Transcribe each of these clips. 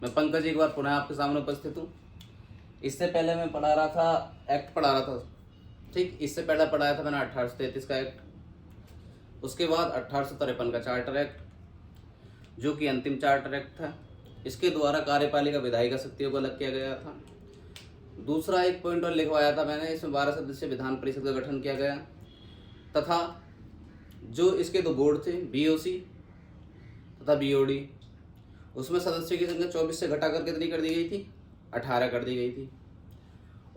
मैं पंकज एक बार पुनः आपके सामने उपस्थित हूँ। इससे पहले मैं पढ़ा रहा था, एक्ट पढ़ा रहा था, ठीक। इससे पहले पढ़ाया था मैंने 1833 का एक्ट, उसके बाद 1853 का चार्टर एक्ट जो कि अंतिम चार्टर एक्ट था। इसके द्वारा कार्यपालिका विधायिका शक्तियों को अलग किया गया था। दूसरा एक पॉइंट और लिखवाया था मैंने, इसमें 12 सदस्यीय विधान परिषद का गठन किया गया तथा जो इसके दो बोर्ड थे, बीओसी तथा बीओडी, उसमें सदस्यों की संख्या 24 से घटाकर कितनी कर दी गई थी? 18 कर दी गई थी।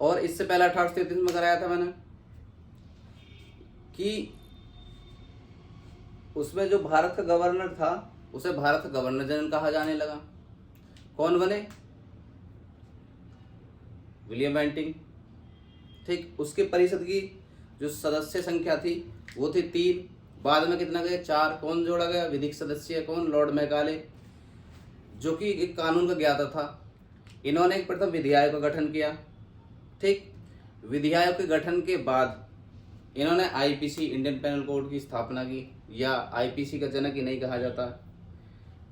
और इससे पहले 1833 में कराया था मैंने कि उसमें जो भारत का गवर्नर था उसे भारत का गवर्नर जनरल कहा जाने लगा। कौन बने? विलियम बेंटिंग, ठीक। उसके परिषद की जो सदस्य संख्या थी वो थी 3, बाद में कितना गए? 4। कौन जोड़ा गया? विधिक सदस्य। कौन? लॉर्ड मैकाले, जो कि एक कानून का ज्ञाता था। इन्होंने एक प्रथम विधि आयोग का गठन किया, ठीक। विधि आयोग के गठन के बाद इन्होंने आईपीसी, इंडियन पेनल कोड की स्थापना की, या आईपीसी का जनक ही नहीं कहा जाता,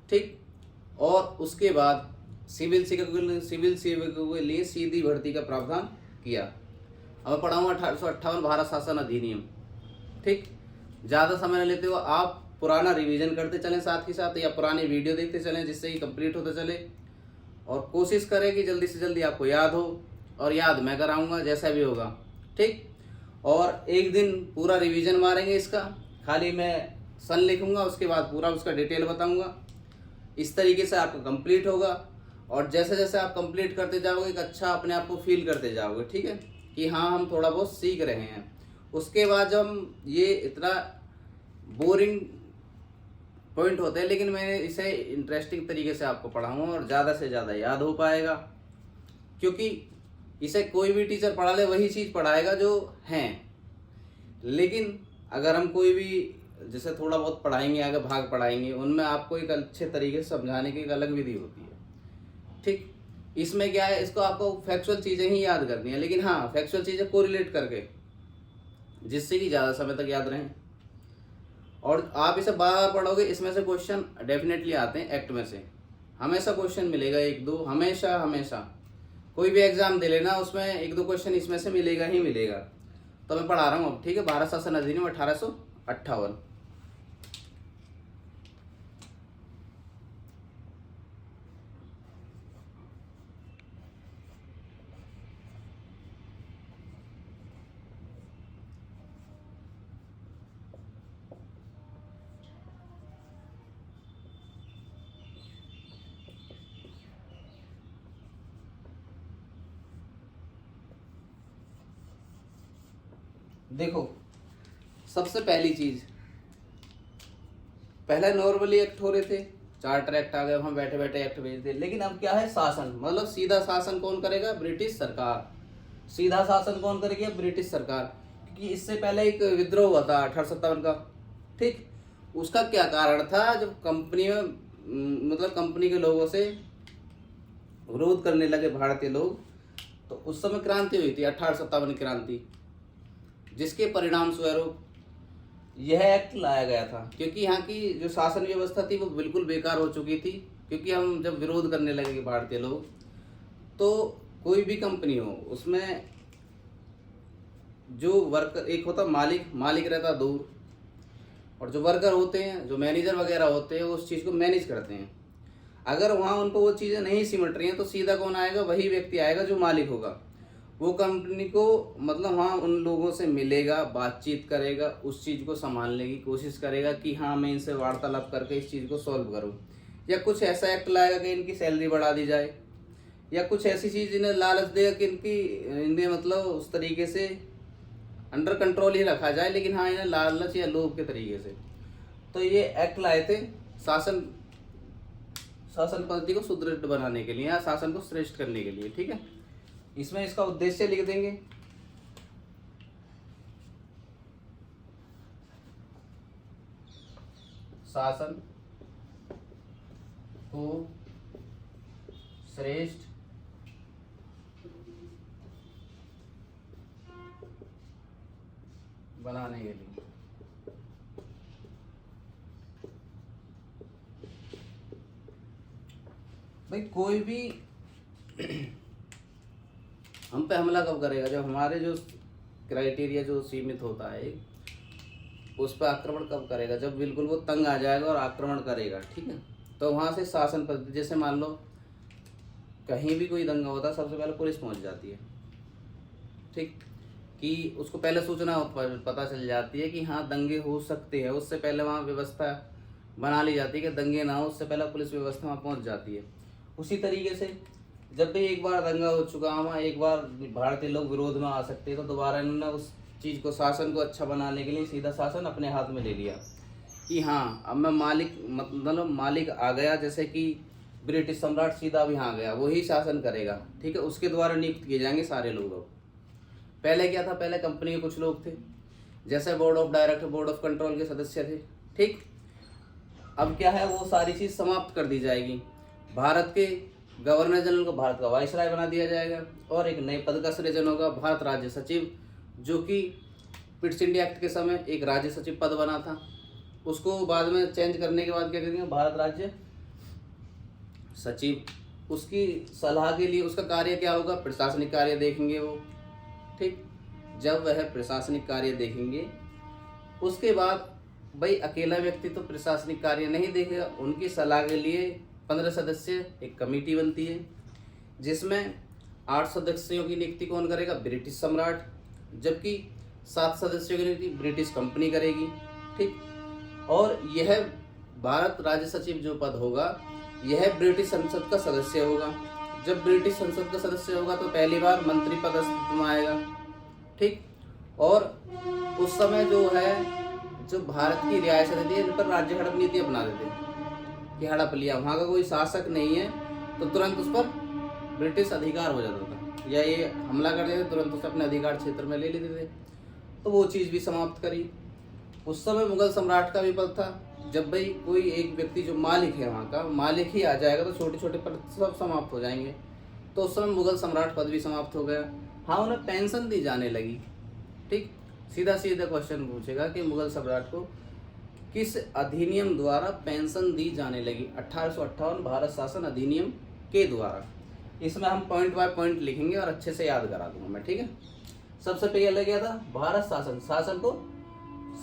ठीक। और उसके बाद सिविल सेवकों के लिए सीधी भर्ती का प्रावधान किया। अब पढ़ाऊंगा 1858 भारत शासन अधिनियम, ठीक। ज़्यादा समय न लेते हो, आप पुराना रिवीजन करते चलें साथ ही साथ, या पुरानी वीडियो देखते चलें जिससे कि कंप्लीट होते चले, और कोशिश करें कि जल्दी से जल्दी आपको याद हो, और याद मैं कराऊंगा जैसा भी होगा, ठीक। और एक दिन पूरा रिवीजन मारेंगे इसका, खाली मैं सन लिखूंगा, उसके बाद पूरा उसका डिटेल बताऊंगा। इस तरीके से आपका कंप्लीट होगा, और जैसे जैसे आप कंप्लीट करते जाओगे एक अच्छा अपने आप को फील करते जाओगे, ठीक है, कि हाँ हम थोड़ा बहुत सीख रहे हैं। उसके बाद जब हम, ये इतना बोरिंग पॉइंट होते हैं लेकिन मैं इसे इंटरेस्टिंग तरीके से आपको पढ़ाऊंगा और ज़्यादा से ज़्यादा याद हो पाएगा, क्योंकि इसे कोई भी टीचर पढ़ा ले वही चीज़ पढ़ाएगा जो हैं। लेकिन अगर हम कोई भी जैसे थोड़ा बहुत पढ़ाएंगे, आगे भाग पढ़ाएंगे, उनमें आपको एक अच्छे तरीके से समझाने की एक अलग विधि होती है, ठीक। इसमें क्या है, इसको आपको फैक्चुअल चीज़ें ही याद करनी है, लेकिन हाँ फैक्चुअल चीज़ें कोरिलेट करके, जिससे कि ज़्यादा समय तक याद रहें। और आप इसे बार बार पढ़ोगे, इसमें से क्वेश्चन डेफिनेटली आते हैं एक्ट में से, हमेशा क्वेश्चन मिलेगा 1-2, हमेशा हमेशा। कोई भी एग्जाम दे लेना, उसमें 1-2 क्वेश्चन इसमें से मिलेगा ही मिलेगा। तो मैं पढ़ा रहा हूँ अब, ठीक है। भारत शासन अधिनियम 1858। देखो, सबसे पहली चीज, पहले नॉर्मली एक्ट हो रहे थे, चार्टर एक्ट आ गए, हम बैठे बैठे एक्ट भेजते, लेकिन अब क्या है, शासन, मतलब सीधा शासन कौन करेगा? ब्रिटिश सरकार। सीधा शासन कौन करेगी? ब्रिटिश सरकार। क्योंकि इससे पहले एक विद्रोह हुआ था 1857 का, ठीक। उसका क्या कारण था? जब कंपनी में मतलब कंपनी के लोगों से विरोध करने लगे भारतीय लोग, तो उस समय क्रांति हुई थी, 1857 क्रांति, जिसके परिणाम स्वरूप यह एक्ट लाया गया था। क्योंकि यहाँ की जो शासन व्यवस्था थी वो बिल्कुल बेकार हो चुकी थी, क्योंकि हम जब विरोध करने लगे भारतीय लोग, तो कोई भी कंपनी हो उसमें जो वर्कर, एक होता मालिक रहता दूर, और जो वर्कर होते हैं, जो मैनेजर वगैरह होते हैं, वो उस चीज़ को मैनेज करते हैं। अगर वहाँ उनको वो चीज़ें नहीं सिमट रही हैं तो सीधा कौन आएगा? वही व्यक्ति आएगा जो मालिक होगा। वो कंपनी को, मतलब हाँ, उन लोगों से मिलेगा, बातचीत करेगा, उस चीज़ को संभालने की कोशिश करेगा कि हाँ मैं इनसे वार्तालाप करके इस चीज़ को सॉल्व करूँ, या कुछ ऐसा एक्ट लाएगा कि इनकी सैलरी बढ़ा दी जाए, या कुछ ऐसी चीज़ इन्हें लालच देगा कि इन्हें मतलब उस तरीके से अंडर कंट्रोल ही रखा जाए, लेकिन हाँ इन्हें लालच या लोभ के तरीके से। तो ये एक्ट लाए थे शासन पद्धति को सुदृढ़ बनाने के लिए, या शासन को श्रेष्ठ करने के लिए, ठीक है। इसमें इसका उद्देश्य लिख देंगे, शासन को श्रेष्ठ बनाने के लिए। भाई कोई भी हम पे हमला कब करेगा? जब हमारे जो क्राइटेरिया जो सीमित होता है उस पर आक्रमण कब करेगा? जब बिल्कुल वो तंग आ जाएगा और आक्रमण करेगा, ठीक है। तो वहाँ से शासन पद्धति, जैसे मान लो कहीं भी कोई दंगा होता है सबसे पहले पुलिस पहुँच जाती है, ठीक, कि उसको पहले सूचना पता चल जाती है कि हाँ दंगे हो सकते हैं, उससे पहले वहाँ व्यवस्था बना ली जाती है कि दंगे ना हो, उससे पहले पुलिस व्यवस्था वहाँ पहुँच जाती है। उसी तरीके से जब भी एक बार दंगा हो चुका वहाँ, एक बार भारतीय लोग विरोध में आ सकते हैं, तो दोबारा इन्होंने उस चीज़ को, शासन को अच्छा बनाने के लिए सीधा शासन अपने हाथ में ले लिया कि हाँ अब मैं मालिक, मतलब मालिक आ गया, जैसे कि ब्रिटिश सम्राट सीधा अब यहाँ आ गया, वही शासन करेगा, ठीक है। उसके द्वारा नियुक्त किए जाएंगे सारे लोग। पहले क्या था? पहले कंपनी के कुछ लोग थे, जैसे board of director, board of control के सदस्य थे, ठीक। अब क्या है, वो सारी चीज़ समाप्त कर दी जाएगी। भारत के गवर्नर जनरल को भारत का वाइसराय बना दिया जाएगा और एक नए पद का सृजन होगा, भारत राज्य सचिव, जो कि पिट्स इंडिया एक्ट के समय एक राज्य सचिव पद बना था, उसको बाद में चेंज करने के बाद क्या करेंगे, भारत राज्य सचिव। उसकी सलाह के लिए उसका कार्य क्या होगा? प्रशासनिक कार्य देखेंगे वो, ठीक। जब वह प्रशासनिक कार्य देखेंगे उसके बाद भाई अकेला व्यक्ति तो प्रशासनिक कार्य नहीं देखेगा, उनकी सलाह के लिए 15 सदस्य एक कमेटी बनती है, जिसमें 8 सदस्यों की नियुक्ति कौन करेगा? ब्रिटिश सम्राट, जबकि 7 सदस्यों की नियुक्ति ब्रिटिश कंपनी करेगी, ठीक। और यह भारत राज्य सचिव जो पद होगा यह ब्रिटिश संसद का सदस्य होगा। जब ब्रिटिश संसद का सदस्य होगा तो पहली बार मंत्री पद अस्तित्व में आएगा, ठीक। और उस समय जो है, जो भारत की रियासत थी इन पर राज्य हड़प नीति अपना देते हैं कि हड़प लिया, वहाँ का कोई शासक नहीं है तो तुरंत उस पर ब्रिटिश अधिकार हो जाता था, या ये हमला कर देते तुरंत उसे अपने अधिकार क्षेत्र में ले लेते थे, तो वो चीज़ भी समाप्त करी। उस समय मुगल सम्राट का भी पद था, जब भाई कोई एक व्यक्ति जो मालिक है वहाँ का मालिक ही आ जाएगा तो छोटे छोटे पद सब समाप्त हो जाएंगे, तो उस समय मुगल सम्राट पद भी समाप्त हो गया। हाँ, उन्हें पेंशन दी जाने लगी, ठीक। सीधा सीधा क्वेश्चन पूछेगा कि मुगल सम्राट को किस अधिनियम द्वारा पेंशन दी जाने लगी? 1858 भारत शासन अधिनियम के द्वारा। इसमें हम पॉइंट बाय पॉइंट लिखेंगे और अच्छे से याद करा दूंगा मैं, ठीक है। सबसे पहले क्या था? भारत शासन, शासन को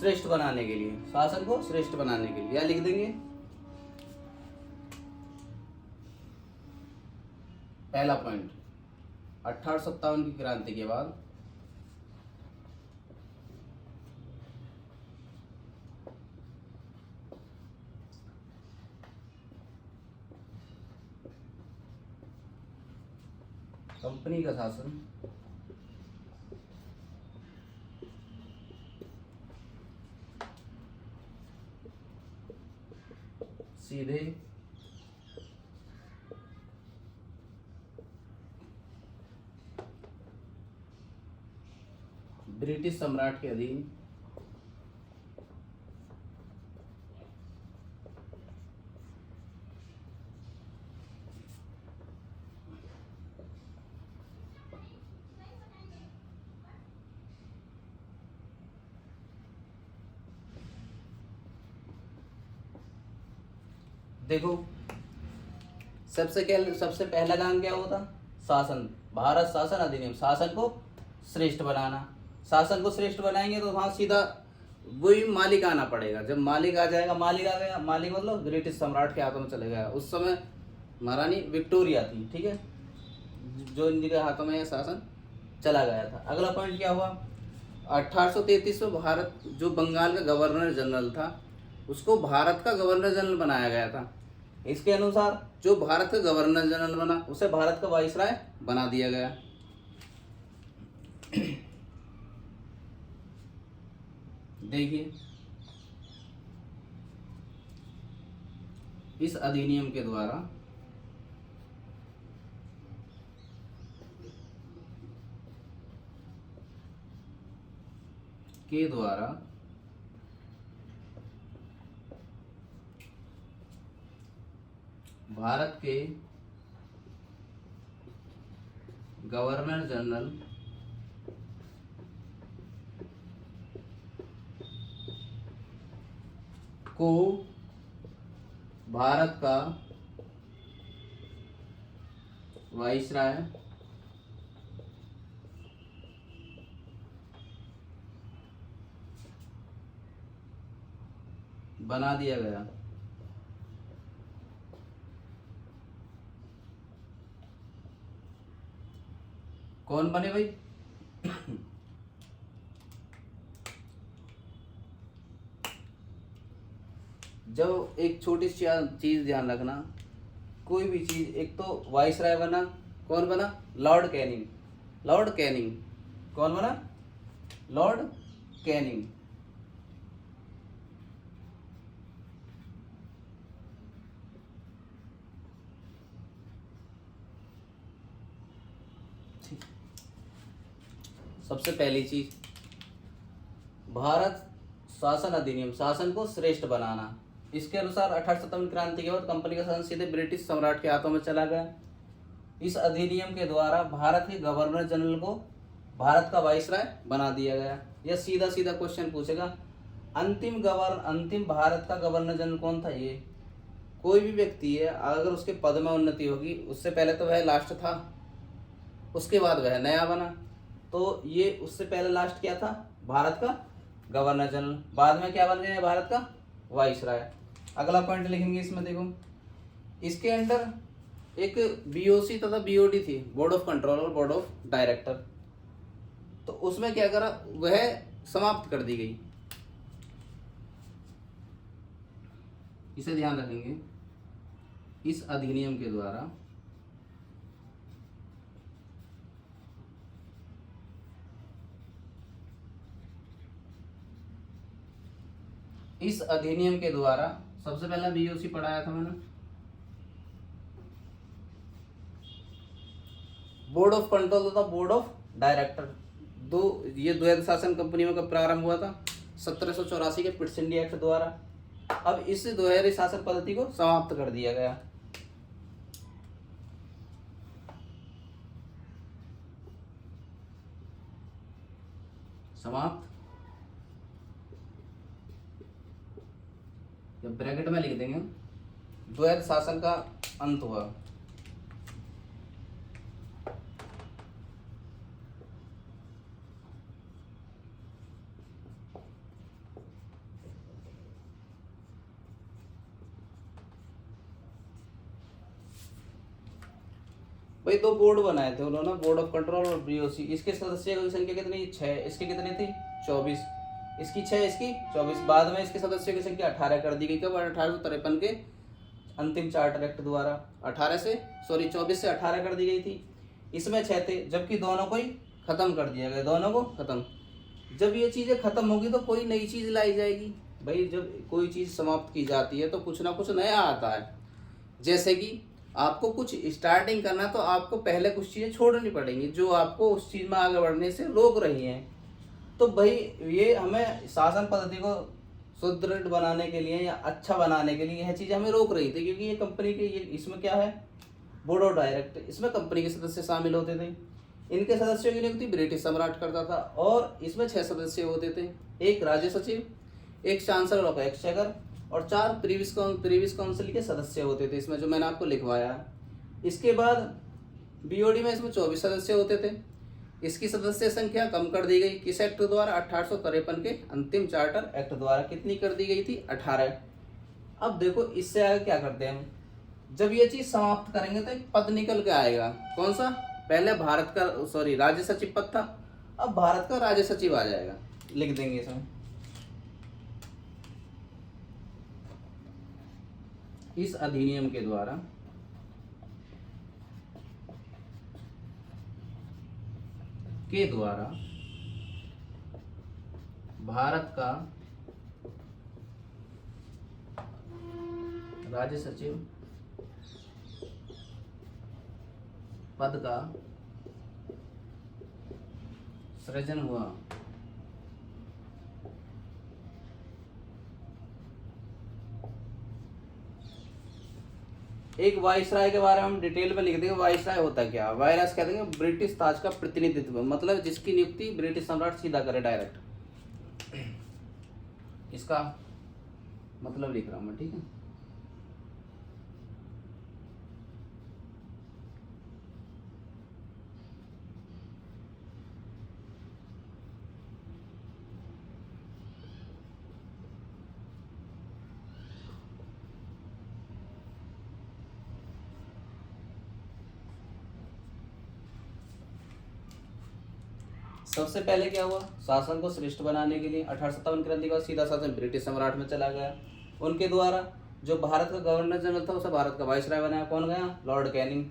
श्रेष्ठ बनाने के लिए, शासन को श्रेष्ठ बनाने के लिए, या लिख देंगे पहला पॉइंट, 1857 की क्रांति के बाद कंपनी का शासन सीधे ब्रिटिश सम्राट के अधीन देखो सबसे पहला काम क्या होता? शासन, भारत शासन अधिनियम, शासन को श्रेष्ठ बनाना। शासन को श्रेष्ठ बनाएंगे तो वहाँ सीधा वही मालिक आना पड़ेगा। जब मालिक आ जाएगा, मालिक आ गया, मालिक मतलब ब्रिटिश सम्राट के हाथों में चले गया। उस समय महारानी विक्टोरिया थी, ठीक है, जो इनके हाथों में शासन चला गया था। अगला पॉइंट क्या हुआ? 1833 में भारत जो बंगाल का गवर्नर जनरल था उसको भारत का गवर्नर जनरल बनाया गया था। इसके अनुसार जो भारत का गवर्नर जनरल बना उसे भारत का वाइसराय बना दिया गया। देखिए, इस अधिनियम के द्वारा भारत के गवर्नर जनरल को भारत का वाइसराय बना दिया गया। कौन बने भाई? जब एक छोटी सी चीज ध्यान रखना, कोई भी चीज, एक तो वाइसराय बना, कौन बना? Lord Canning. लॉर्ड कैनिंग कौन बना? Lord Canning. सबसे पहली चीज, भारत शासन अधिनियम, शासन को श्रेष्ठ बनाना। इसके अनुसार 1857 क्रांति के बाद कंपनी का शासन सीधे ब्रिटिश सम्राट के हाथों में चला गया। इस अधिनियम के द्वारा भारत के गवर्नर जनरल को भारत का वाइसराय बना दिया गया। यह सीधा सीधा क्वेश्चन पूछेगा, अंतिम भारत का गवर्नर जनरल कौन था? ये कोई भी व्यक्ति है, अगर उसके पद में उन्नति होगी, उससे पहले तो वह लास्ट था, उसके बाद वह नया बना, तो ये उससे पहले लास्ट क्या था? भारत का गवर्नर जनरल। बाद में क्या बन गया? भारत का वाइसराय। अगला पॉइंट लिखेंगे इसमें, देखो इसके अंदर एक बीओसी तथा बीओडी थी, बोर्ड ऑफ कंट्रोल और बोर्ड ऑफ डायरेक्टर। तो उसमें क्या करा? वह समाप्त कर दी गई। इसे ध्यान रखेंगे, इस अधिनियम के द्वारा सबसे पहला बीओसी पढ़ाया था मैंने, बोर्ड ऑफ कंट्रोल तथा बोर्ड ऑफ डायरेक्टर। ये द्वैध शासन कंपनियों का प्रारंभ हुआ था 1784 के पिट्स इंडिया एक्ट द्वारा। अब इस द्वैध शासन पद्धति को समाप्त कर दिया गया। समाप्त, जब ब्रैकेट में लिख देंगे, द्वैध शासन का अंत हुआ। भाई दो बोर्ड बनाए थे उन्होंने, बोर्ड ऑफ कंट्रोल और बीओसी। इसके सदस्यों की संख्या कितनी? 6। इसकी कितनी थी? 24। इसकी 6, इसकी 24। बाद में इसके सदस्यों की संख्या 18 कर दी गई। कब? 1853 के अंतिम चार्टर एक्ट द्वारा। 24 से 18 कर दी गई थी। इसमें 6 थे, जबकि दोनों को ही खत्म कर दिया गया, दोनों को खत्म। जब ये चीजें खत्म होगी तो कोई नई चीज लाई जाएगी। भाई जब कोई चीज समाप्त की जाती है तो कुछ ना कुछ नया आता है। जैसे कि आपको कुछ स्टार्टिंग करना, तो आपको पहले कुछ चीजें छोड़नी पड़ेंगी जो आपको उस चीज में आगे बढ़ने से रोक रही हैं। तो भाई ये हमें शासन पद्धति को सुदृढ़ बनाने के लिए या अच्छा बनाने के लिए यह चीज हमें रोक रही थी, क्योंकि ये कंपनी के, ये इसमें क्या है? बोर्ड ऑफ डायरेक्टर, इसमें कंपनी के सदस्य शामिल होते थे। इनके सदस्यों की नियुक्ति ब्रिटिश सम्राट करता था, और इसमें 6 सदस्य होते थे। एक राज्य सचिव, एक चांसलर ऑफ एक्सचेकर, और 4 प्रीवियस काउंसिल के सदस्य होते थे, इसमें जो मैंने आपको लिखवाया है। इसके बाद बीओडी में इसमें 24 सदस्य होते थे। इसकी सदस्य संख्या कम कर दी गई, किस एक्ट द्वारा? 1853 के अंतिम चार्टर एक्ट द्वारा। कितनी कर दी गई थी? 18। अब देखो इससे आगे क्या करते हैं हम, जब ये चीज समाप्त करेंगे तो एक पद निकल के आएगा। कौन सा? पहले भारत का राज्य सचिव पद था, अब भारत का राज्य सचिव आ जाएगा। लिख देंगे इसमें, इस अधिनियम के द्वारा भारत का राज्य सचिव पद का सृजन हुआ। एक वाइसराय के बारे में हम डिटेल में लिख देंगे। वाइसराय होता क्या? वायरस कह देंगे ब्रिटिश ताज का प्रतिनिधित्व, मतलब जिसकी नियुक्ति ब्रिटिश सम्राट सीधा करे डायरेक्ट। इसका मतलब लिख रहा हूं मैं, ठीक है। सबसे पहले क्या हुआ, शासन को श्रेष्ठ बनाने के लिए 1857 क्रांति के बाद सीधा शासन ब्रिटिश सम्राट में चला गया। उनके द्वारा जो भारत का गवर्नर जनरल था उसे भारत का वाइसराय बनाया, कौन गया, लॉर्ड कैनिंग,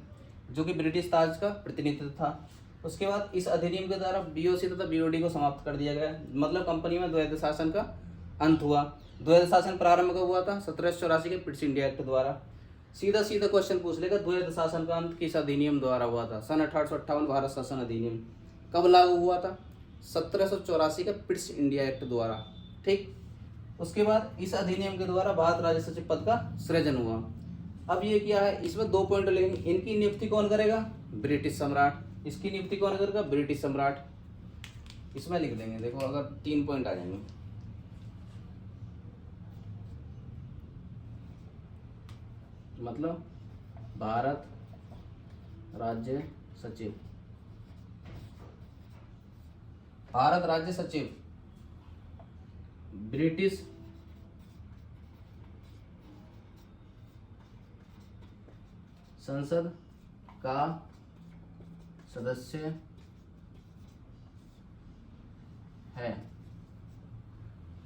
जो कि ब्रिटिश ताज का प्रतिनिधित्व था। उसके बाद इस अधिनियम के द्वारा बीओसी तथा बीओडी को समाप्त कर दिया गया, मतलब कंपनी में द्वैध शासन का अंत हुआ। द्वैध शासन प्रारंभ कब हुआ था, 1784 के पिट्स इंडिया एक्ट द्वारा। सीधा सीधा क्वेश्चन पूछ लेगा, द्वैध शासन का अंत किस अधिनियम द्वारा हुआ था, सन 1858 भारत शासन अधिनियम कब लागू हुआ था, 1784 के पिट्स इंडिया एक्ट द्वारा। ठीक, उसके बाद इस अधिनियम के द्वारा भारत राज्य सचिव पद का सृजन हुआ। अब ये क्या है, इसमें 2 पॉइंट लेंगे, इनकी नियुक्ति कौन करेगा, ब्रिटिश सम्राट, इसकी नियुक्ति कौन करेगा, ब्रिटिश सम्राट। इसमें लिख देंगे, देखो अगर 3 पॉइंट आ जाएंगे। मतलब भारत राज्य सचिव, भारत राज्य सचिव ब्रिटिश संसद का सदस्य है।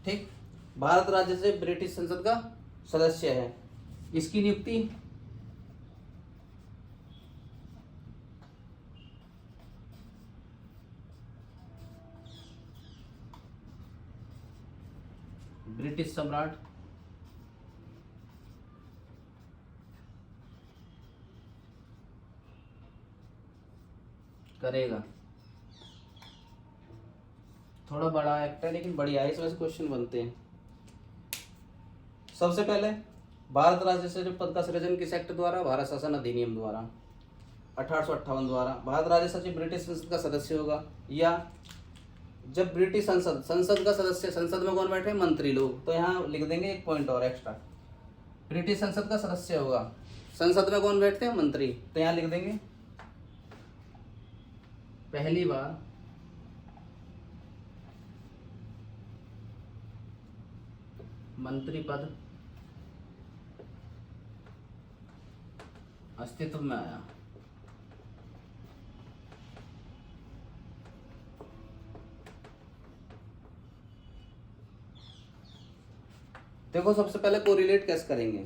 ठीक, भारत राज्य से ब्रिटिश संसद का सदस्य है, इसकी नियुक्ति ब्रिटिश सम्राट करेगा। थोड़ा बड़ा एक्ट है लेकिन बढ़िया है, इसमें से क्वेश्चन बनते हैं। सबसे पहले भारत राज्य सचिव पद का सृजन किस एक्ट द्वारा, भारत शासन अधिनियम द्वारा 1858 द्वारा। भारत राज्य सचिव ब्रिटिश संसद का सदस्य होगा, या जब ब्रिटिश संसद का सदस्य, संसद में कौन बैठे, मंत्री लोग, तो यहाँ लिख देंगे 1 पॉइंट और एक्स्ट्रा, ब्रिटिश संसद का सदस्य होगा, संसद में कौन बैठते हैं, मंत्री, तो यहाँ लिख देंगे पहली बार मंत्री पद अस्तित्व में आया। देखो सबसे पहले कोरिलेट कैसे करेंगे,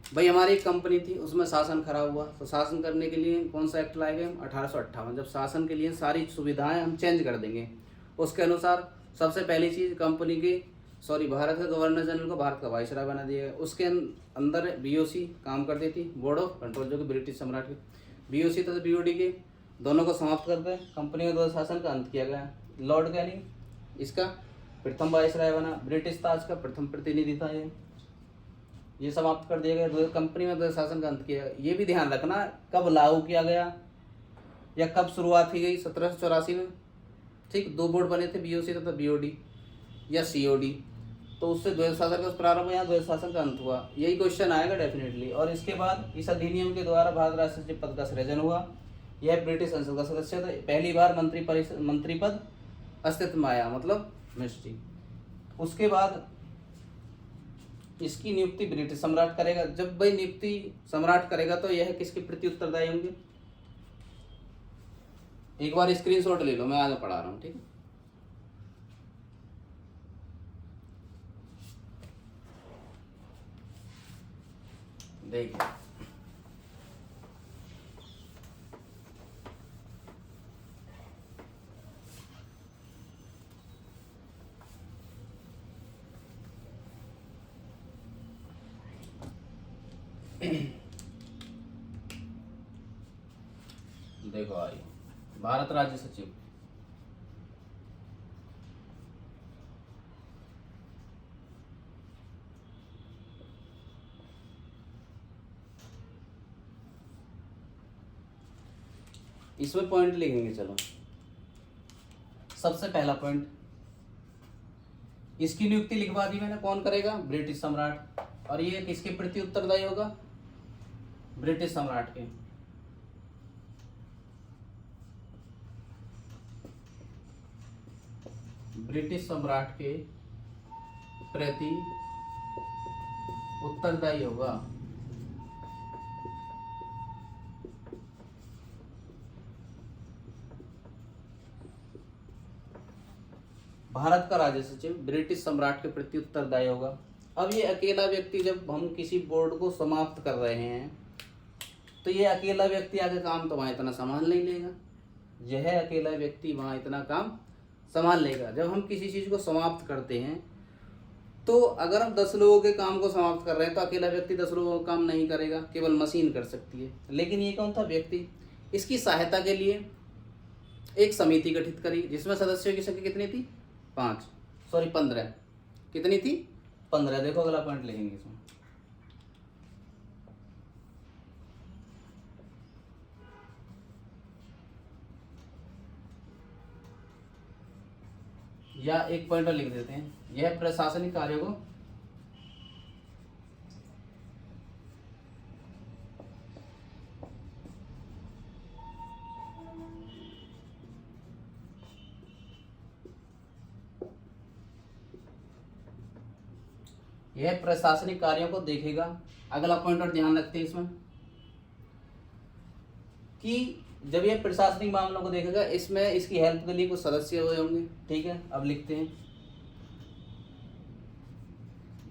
भाई हमारी एक कंपनी थी, उसमें शासन खराब हुआ, तो शासन करने के लिए कौन सा एक्ट लाए गए, 1858। जब शासन के लिए सारी सुविधाएं हम चेंज कर देंगे, उसके अनुसार सबसे पहली चीज़ कंपनी के भारत के गवर्नर जनरल को भारत का वाइसराय बना दिया गया। उसके अंदर बीओसी काम करती थी, बोर्ड ऑफ कंट्रोल, जो कि ब्रिटिश सम्राट के, बीओसी तथा बीओडी के दोनों को समाप्त करके कंपनी में द्वैध शासन का अंत किया गया। लॉर्ड कैनिंग इसका प्रथम वाइसराय बना, ब्रिटिश ताज का प्रथम प्रतिनिधि था, ये समाप्त कर दिया गया, कंपनी में द्वैध शासन का अंत किया गया। ये भी ध्यान रखना कब लागू किया गया या कब शुरुआत की गई, 1784 में। ठीक, 2 बोर्ड बने थे, बीओसी तथा बीओडी या सीओडी, तो उससे द्वैध शासन का प्रारंभ या द्वैध शासन का अंत हुआ, यही क्वेश्चन आएगा डेफिनेटली। और इसके बाद इस अधिनियम के द्वारा भारत राज्य सचिव पद का सृजन हुआ, यह ब्रिटिश संसद का सदस्य था, पहली बार मंत्री पद अस्तित्व में आया, मतलब मिनिस्ट्री। उसके बाद इसकी नियुक्ति ब्रिटिश सम्राट करेगा। जब भाई नियुक्ति सम्राट करेगा तो यह किसके प्रति उत्तरदायी होंगे, एक बार स्क्रीनशॉट ले लो, मैं आगे पढ़ा रहा हूँ। ठीक है, देखिए देखो आई भारत राज्य सचिव, इसमें पॉइंट लिखेंगे। चलो सबसे पहला पॉइंट, इसकी नियुक्ति लिखवा दी मैंने, कौन करेगा, ब्रिटिश सम्राट, और ये किसके प्रति उत्तरदायी होगा, ब्रिटिश सम्राट के। ब्रिटिश सम्राट के प्रति उत्तरदायी होगा। भारत का राज्य सचिव ब्रिटिश सम्राट के प्रति उत्तरदायी होगा। अब ये अकेला व्यक्ति, जब हम किसी बोर्ड को समाप्त कर रहे हैं तो ये अकेला व्यक्ति आगे काम तो वहाँ इतना संभाल नहीं लेगा, यह अकेला व्यक्ति वहाँ इतना काम संभाल लेगा। जब हम किसी चीज़ को समाप्त करते हैं तो अगर हम 10 लोगों के काम को समाप्त कर रहे हैं तो अकेला व्यक्ति 10 लोगों का काम नहीं करेगा, केवल मशीन कर सकती है। लेकिन ये कौन था? व्यक्ति। इसकी सहायता के लिए एक समिति गठित करी जिसमें सदस्यों की संख्या कितनी थी? 15। कितनी थी? 15। देखो अगला पॉइंट लिखेंगे इसमें। या एक पॉइंट और लिख देते हैं, यह प्रशासनिक कार्यों को देखेगा। अगला पॉइंट और ध्यान रखते हैं इसमें कि जब ये प्रशासनिक मामलों को देखेगा, इसमें इसकी हेल्प के लिए कुछ सदस्य हुए होंगे। ठीक है, अब लिखते हैं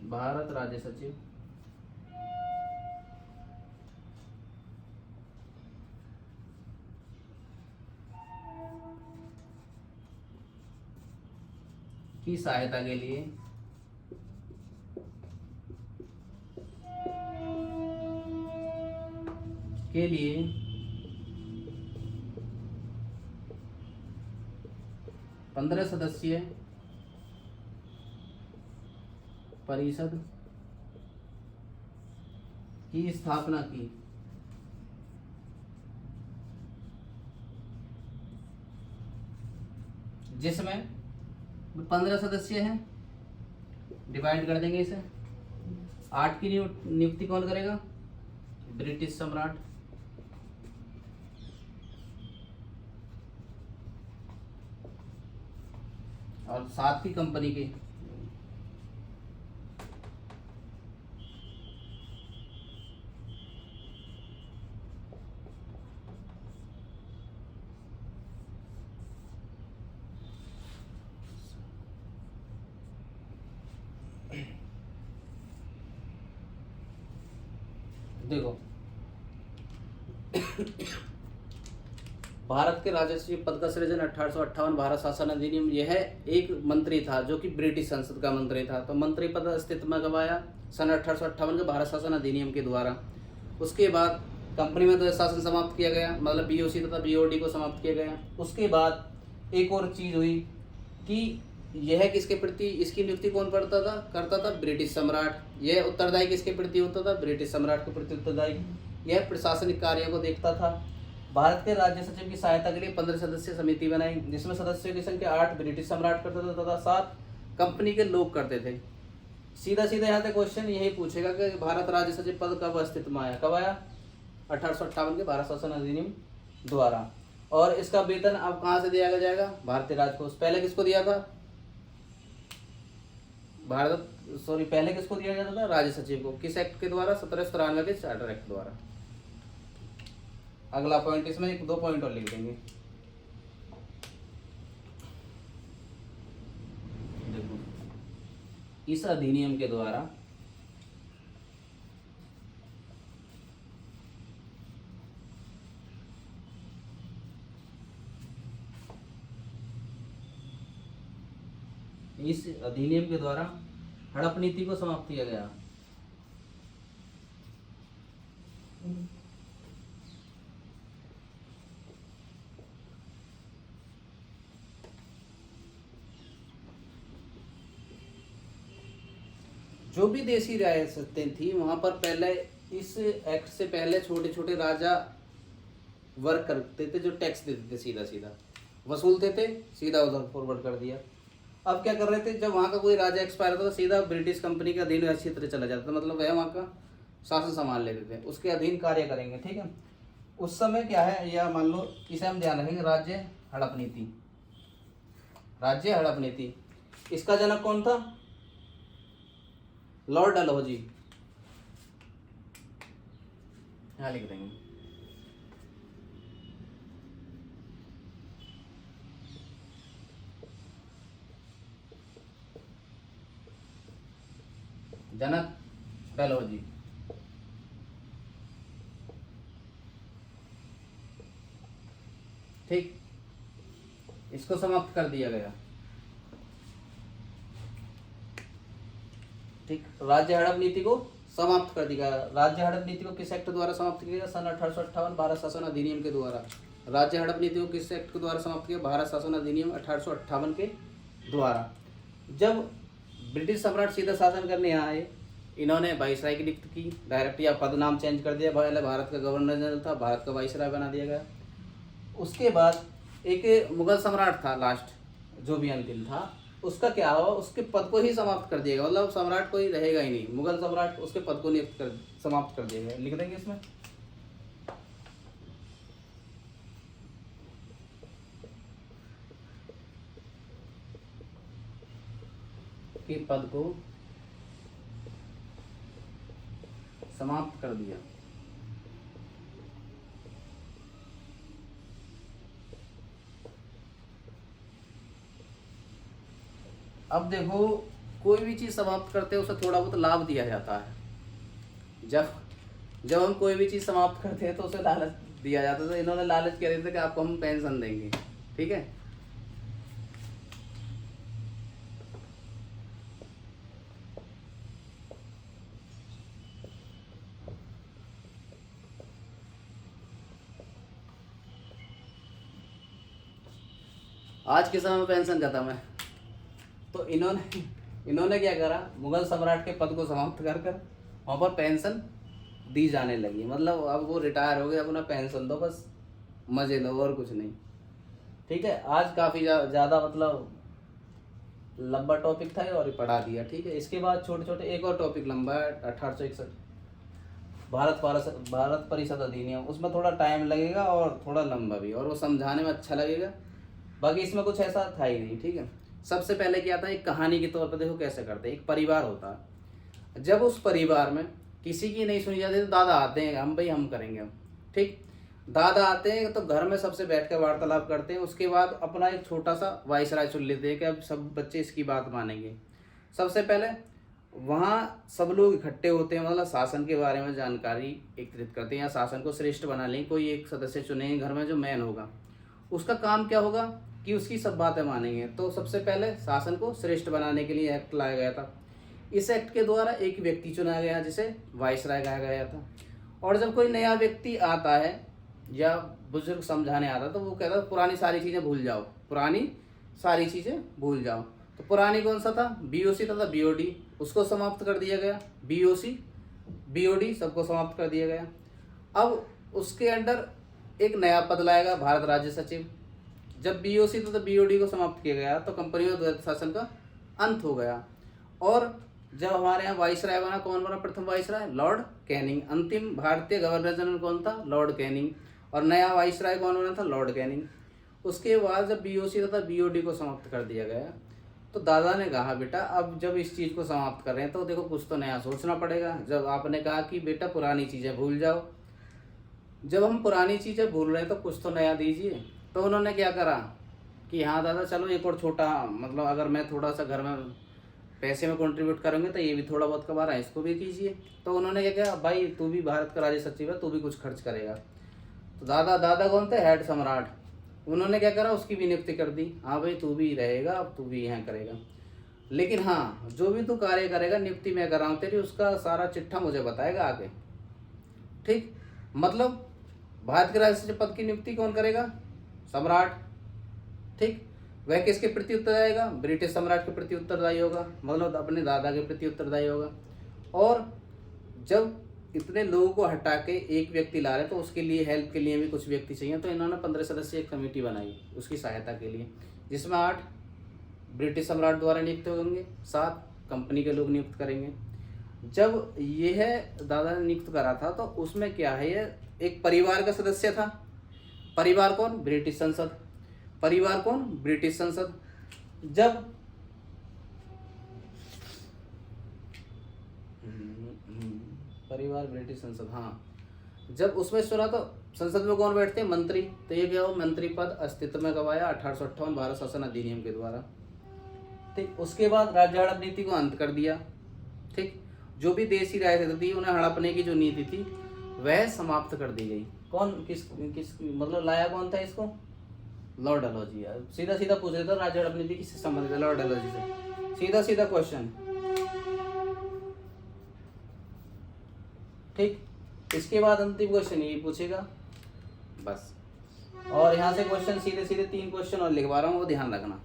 भारत राज्य सचिव की सहायता के लिए के लिए 15 सदस्यीय परिषद की स्थापना की। जिसमें 15 सदस्य हैं, डिवाइड कर देंगे इसे। 8 की नियुक्ति कौन करेगा? ब्रिटिश सम्राट। और 7 की कंपनी के। देखो भारत के राजस्व पद का सृजन 1858 भारत शासन अधिनियम। यह एक मंत्री था जो कि ब्रिटिश संसद का मंत्री था। तो मंत्री पद अस्तित्व में कब आया? सन 1858 के भारत शासन अधिनियम के द्वारा। उसके बाद कंपनी में द्वैध शासन समाप्त किया गया, मतलब बीओसी तथा बीओडी को समाप्त किया गया। उसके बाद एक और चीज हुई कि यह किसके प्रति, इसकी नियुक्ति कौन करता था? ब्रिटिश सम्राट। यह उत्तरदायी किसके प्रति होता था? ब्रिटिश सम्राट के प्रति उत्तरदायी। यह प्रशासनिक कार्यों को देखता था। भारत के राज्य सचिव की सहायता के लिए 15 सदस्यीय समिति बनाई जिसमें सदस्यों की संख्या 8 ब्रिटिश सम्राट करता था तथा 7 कंपनी के लोग करते थे। सीधा सीधा यहाँ से क्वेश्चन यही पूछेगा कि भारत राज्य सचिव पद कब अस्तित्व में आया? कब आया? 1858 के भारत शासन अधिनियम द्वारा। और इसका वेतन अब कहाँ से दिया जाएगा? भारतीय राजकोष। पहले किसको दिया था? पहले किसको दिया जाता था? राज्य सचिव को। किस एक्ट के द्वारा? 1793 के चार्टर एक्ट द्वारा। अगला पॉइंट, इसमें 1-2 पॉइंट और लिख देंगे। देखो, इस अधिनियम के द्वारा हड़प नीति को समाप्त किया गया। जो भी देशी रियासतें थी वहां पर पहले इस एक्ट से पहले छोटे छोटे राजा वर्क करते थे, जो टैक्स देते थे, सीधा सीधा वसूलते थे, सीधा उधर फॉरवर्ड कर दिया। अब क्या कर रहे थे? जब वहाँ का कोई राजा एक्सपायर होता था सीधा ब्रिटिश कंपनी के अधीन या क्षेत्र चला जाता था, मतलब वह वहाँ का शासन संभाल लेते थे, उसके अधीन कार्य करेंगे। ठीक है, उस समय क्या है, या मान लो इसे हम ध्यान रखेंगे, राज्य हड़प नीति। राज्य हड़प नीति, इसका जनक कौन था? लॉर्ड डलहौजी। यहाँ लिख देंगे। जनक बेलोजी। ठीक, इसको समाप्त कर दिया गया। ठीक, राज्य हड़प नीति को समाप्त कर दिया गया। राज्य हड़प नीति को किस एक्ट द्वारा समाप्त किया गया? सन 1858 भारत शासन अधिनियम के द्वारा। राज्य हड़प नीति को किस एक्ट के द्वारा समाप्त किया? भारत शासन अधिनियम 1858 के द्वारा। जब ब्रिटिश सम्राट सीधा शासन करने आए, इन्होंने वाइसराय की नियुक्ति की, डायरेक्ट या पद नाम चेंज कर दिया। पहले भारत का गवर्नर जनरल था, भारत का वाइसराय बना दिया गया। उसके बाद एक मुगल सम्राट था लास्ट, जो भी अंतिम था, उसका क्या हुआ? उसके पद को ही समाप्त कर दिया गया, मतलब सम्राट कोई रहेगा ही नहीं, मुगल सम्राट, उसके पद को नियुक्त कर समाप्त कर दिया गया। लिख देंगे इसमें कि पद को समाप्त कर दिया। अब देखो, कोई भी चीज समाप्त करते हैं उसे थोड़ा बहुत लाभ दिया जाता है। जब हम कोई भी चीज समाप्त करते हैं तो उसे लालच दिया जाता है। तो इन्होंने लालच क्या दिया था कि आपको हम पेंशन देंगे। ठीक है, आज के समय में पेंशन खत्म है, तो इन्होंने क्या करा? मुगल सम्राट के पद को समाप्त कर कर वहाँ पर पेंशन दी जाने लगी। मतलब अब वो रिटायर हो गए, अपना पेंशन दो, बस मजे लो और कुछ नहीं। ठीक है, आज काफ़ी ज़्यादा मतलब लंबा टॉपिक था और पढ़ा दिया। ठीक है, इसके बाद छोटे छोटे एक और टॉपिक लंबा है, 1861 भारत परिषद अधिनियम। उसमें थोड़ा टाइम लगेगा और थोड़ा लंबा भी, और वो समझाने में अच्छा लगेगा। बाकी इसमें कुछ ऐसा था ही नहीं। ठीक है, सबसे पहले क्या था, एक कहानी के तौर पर देखो कैसे करते हैं। एक परिवार होता है, जब उस परिवार में किसी की नहीं सुनी जाती तो दादा आते हैं, हम भाई हम करेंगे हम। ठीक, दादा आते हैं तो घर में सबसे बैठ कर वार्तालाप करते हैं। उसके बाद अपना एक छोटा सा वाइसराय चुन लेते हैं कि अब सब बच्चे इसकी बात मानेंगे। सबसे पहले वहाँ सब लोग इकट्ठे होते हैं, मतलब शासन के बारे में जानकारी एकत्रित करते हैं, या शासन को श्रेष्ठ बना लें। कोई एक सदस्य चुनेंगे घर में जो मैन होगा, उसका काम क्या होगा कि उसकी सब बातें मानेंगे। तो सबसे पहले शासन को श्रेष्ठ बनाने के लिए एक्ट लाया गया था। इस एक्ट के द्वारा एक व्यक्ति चुना गया जिसे वाइसराय कहा गया था। और जब कोई नया व्यक्ति आता है या बुजुर्ग समझाने आता तो वो कहता पुरानी सारी चीज़ें भूल जाओ, पुरानी सारी चीज़ें भूल जाओ। तो पुरानी कौन सा था? बीओसी तथा बीओडी, उसको समाप्त कर दिया गया। बीओसी बीओडी सबको समाप्त कर दिया गया। अब उसके अंडर एक नया पद लाएगा, भारत राज्य सचिव। जब बीओसी तथा बीओडी को समाप्त किया गया तो कंपनी में द्वैध शासन का अंत हो गया। और जब हमारे यहाँ वाइसराय बना, कौन बना प्रथम वाइसराय? Lord Canning. अंतिम भारतीय गवर्नर जनरल कौन था? Lord Canning. और नया वाइसराय कौन बना था? Lord Canning. उसके बाद जब बीओसी तथा बीओडी को समाप्त कर दिया गया तो दादा ने कहा बेटा अब जब इस चीज़ को समाप्त कर रहे हैं तो देखो कुछ तो नया सोचना पड़ेगा। जब आपने कहा कि बेटा पुरानी चीज़ें भूल जाओ, जब हम पुरानी चीज़ें भूल रहे हैं तो कुछ तो नया दीजिए। तो उन्होंने क्या करा कि हाँ दादा चलो एक और छोटा, मतलब अगर मैं थोड़ा सा घर में पैसे में कंट्रीब्यूट करेंगे तो ये भी थोड़ा बहुत कमा रहा है, इसको भी कीजिए। तो उन्होंने क्या किया, भाई तू भी भारत का राज्य सचिव है, तू भी कुछ खर्च करेगा। तो दादा कौन थे? हेड सम्राट। उन्होंने क्या करा, उसकी भी नियुक्ति कर दी। हाँ भाई तू भी रहेगा, अब तू भी यहाँ करेगा, लेकिन हाँ जो भी तू कार्य करेगा नियुक्ति मैं कर रहा हूँ तेरी, उसका सारा चिट्ठा मुझे बताएगा आगे। ठीक, मतलब भारत के राज्य सचिव पद की नियुक्ति कौन करेगा? सम्राट। ठीक, वह किसके प्रति उत्तरदायी होगा? ब्रिटिश सम्राट के प्रति उत्तरदायी होगा, मतलब अपने दादा के प्रति उत्तरदायी होगा। और जब इतने लोगों को हटा के एक व्यक्ति ला रहे तो उसके लिए हेल्प के लिए भी कुछ व्यक्ति चाहिए। तो इन्होंने 15 सदस्यीय एक कमेटी बनाई उसकी सहायता के लिए, जिसमें 8 ब्रिटिश सम्राट द्वारा नियुक्त होंगे, 7 कंपनी के लोग नियुक्त करेंगे। जब यह दादा ने नियुक्त करा था तो उसमें क्या है, ये एक परिवार का सदस्य था। परिवार कौन? ब्रिटिश संसद। परिवार कौन? ब्रिटिश संसद। जब परिवार ब्रिटिश संसद, हाँ, जब उसमें सुना तो संसद में कौन बैठते हैं? मंत्री। तो ये क्या हो, मंत्री पद अस्तित्व में कब आया? 1858 भारत शासन अधिनियम के द्वारा। ठीक, उसके बाद राज्य हड़प नीति को अंत कर दिया। ठीक, जो भी देशी रियासतें थी उन्हें हड़पने की जो नीति थी वह समाप्त कर दी गई। कौन किस किस मतलब लाया कौन था इसको? लॉर्ड डलहौजी। सीधा सीधा पूछ रहे थे राज्य हड़प नीति किससे संबंधित है? लॉर्ड डलहौजी से। सीधा सीधा क्वेश्चन। ठीक, इसके बाद अंतिम क्वेश्चन यही पूछेगा बस। और यहाँ से क्वेश्चन सीधे सीधे 3 क्वेश्चन और लिखवा रहा हूँ, वो ध्यान रखना।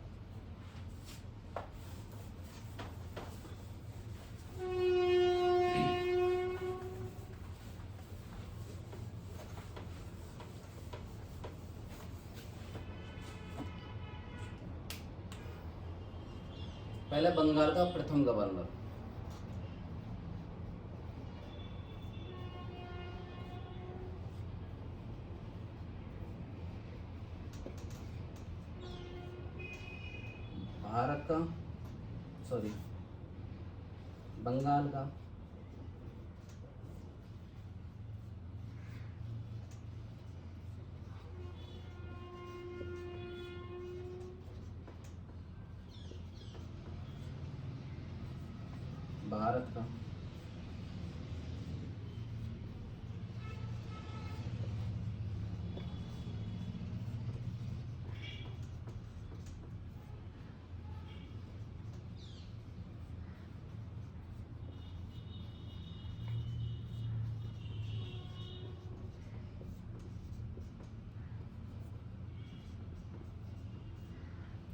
पहले बंगाल का प्रथम गवर्नर, भारत का सॉरी बंगाल का भारत का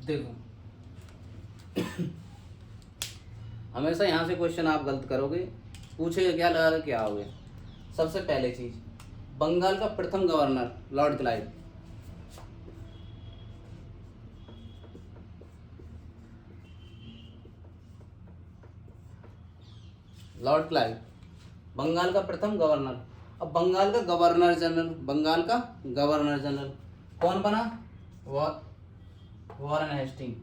देखो हमेशा यहाँ से क्वेश्चन आप गलत करोगे, पूछेगा क्या लगा क्या हो गया। सबसे पहले चीज, बंगाल का प्रथम governor Lord Clive. Lord Clive Bengal का प्रथम गवर्नर। अब बंगाल का गवर्नर जनरल, बंगाल का गवर्नर जनरल कौन बना? Warren Hasting.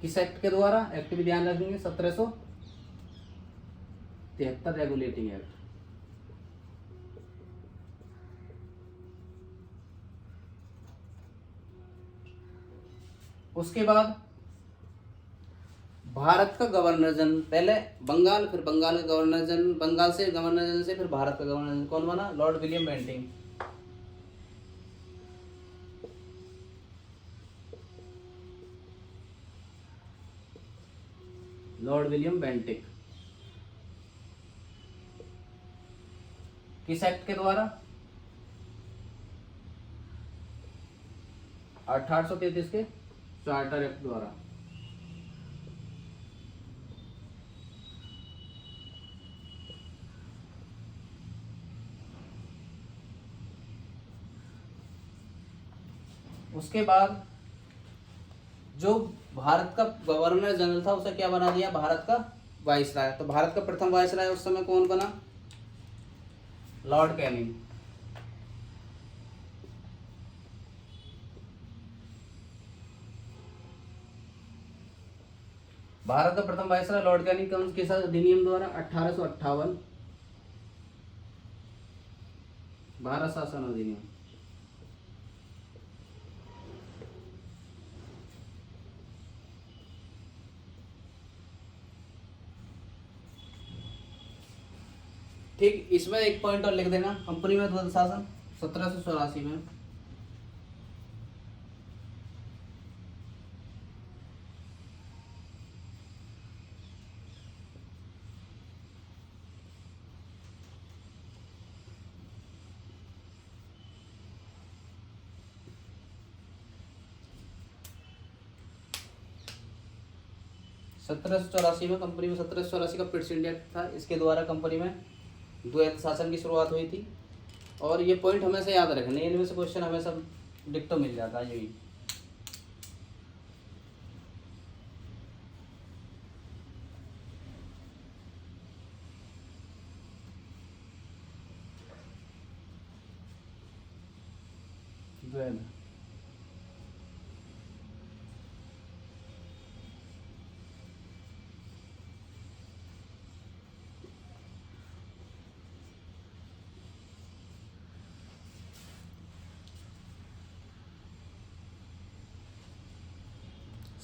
किस एक्ट के द्वारा? एक्ट भी ध्यान रखेंगे 1773 रेगुलेटिंग एक्ट। उसके बाद भारत का गवर्नर जनरल, पहले बंगाल फिर बंगाल का गवर्नर जनरल, बंगाल से गवर्नर जनरल से फिर भारत का गवर्नर जनरल कौन बना? Lord William Bentinck. Lord William Bentinck. किस एक्ट के द्वारा? 1833 के चार्टर एक्ट द्वारा। उसके बाद जो भारत का गवर्नर जनरल था उसे क्या बना दिया? भारत का वाइसराय। तो भारत का प्रथम वाइसराय उस समय कौन बना? Lord Canning. भारत का प्रथम वाइसराय लॉर्ड कैनिंग कौन किस अधिनियम द्वारा? 1858 भारत शासन अधिनियम। ठीक, इसमें एक पॉइंट और लिख देना, कंपनी में ध्वज शासन 1784 में। सत्रह सौ चौरासी में कंपनी में 1784 का पिट्स इंडिया था, इसके द्वारा कंपनी में द्वैत शासन की शुरुआत हुई थी। और ये पॉइंट हमेशा याद रखने, इनमें से क्वेश्चन हमेशा डिक्टो मिल जाता है यही। द्वैत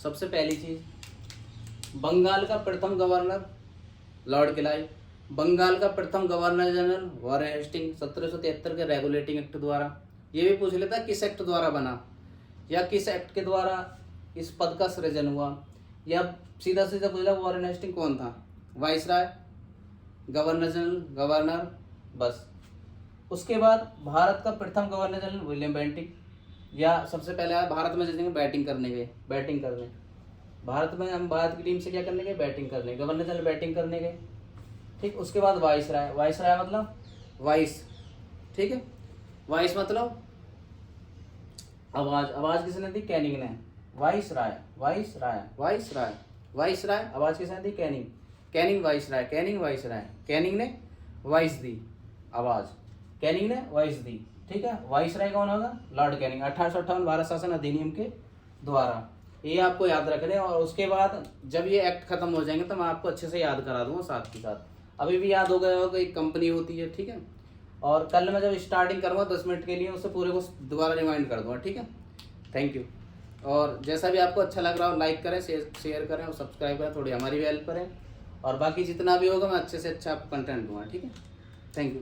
सबसे पहली चीज़, बंगाल का प्रथम गवर्नर लॉर्ड क्लाइव। बंगाल का प्रथम गवर्नर जनरल वॉरेन हेस्टिंग 1773 के रेगुलेटिंग एक्ट द्वारा। ये भी पूछ लेता किस एक्ट द्वारा बना, या किस एक्ट के द्वारा इस पद का सृजन हुआ, या सीधा सीधा पूछा वॉरेन हेस्टिंग कौन था, वाइसराय, गवर्नर जनरल, गवर्नर, बस। उसके बाद भारत का प्रथम गवर्नर जनरल विलियम बेंटिक, या सबसे पहले आया भारत में जिसने बैटिंग करने गए, बैटिंग करने भारत में, हम भारत की टीम से क्या करने गए, बैटिंग करने, गवर्नर जनरल बैटिंग करने गए, ठीक। उसके बाद वाइसराय, वाइसराय मतलब वाइस, ठीक है, वाइस मतलब आवाज, आवाज किसने दी, कैनिंग ने, वाइसराय, वाइसराय, वाइसराय, वाइसराय, आवाज किसने दी, Canning, Canning viceroy, Canning viceroy, Canning ने वॉइस दी, आवाज, कैनिंग ने वॉइस दी, ठीक है। वाइसराय कौन होगा, लॉर्ड कैनिंग, 1858 भारत शासन अधिनियम के द्वारा। ये आपको याद रख लें, और उसके बाद जब ये एक्ट खत्म हो जाएंगे तो मैं आपको अच्छे से याद करा दूंगा साथ के साथ। अभी भी याद हो गया होगा, एक कंपनी होती है, ठीक है। और कल मैं जब स्टार्टिंग करूँगा 10 मिनट के लिए, उससे पूरे को दोबारा रिमाइंड कर दूंगा, ठीक है। Thank you. और जैसा भी आपको अच्छा लग रहा हो लाइक करें, शेयर करें और सब्सक्राइब करें, थोड़ी हमारी भी हेल्प करें, और बाकी जितना भी होगा मैं अच्छे से अच्छा आपको कंटेंट दूंगा, ठीक है। Thank you.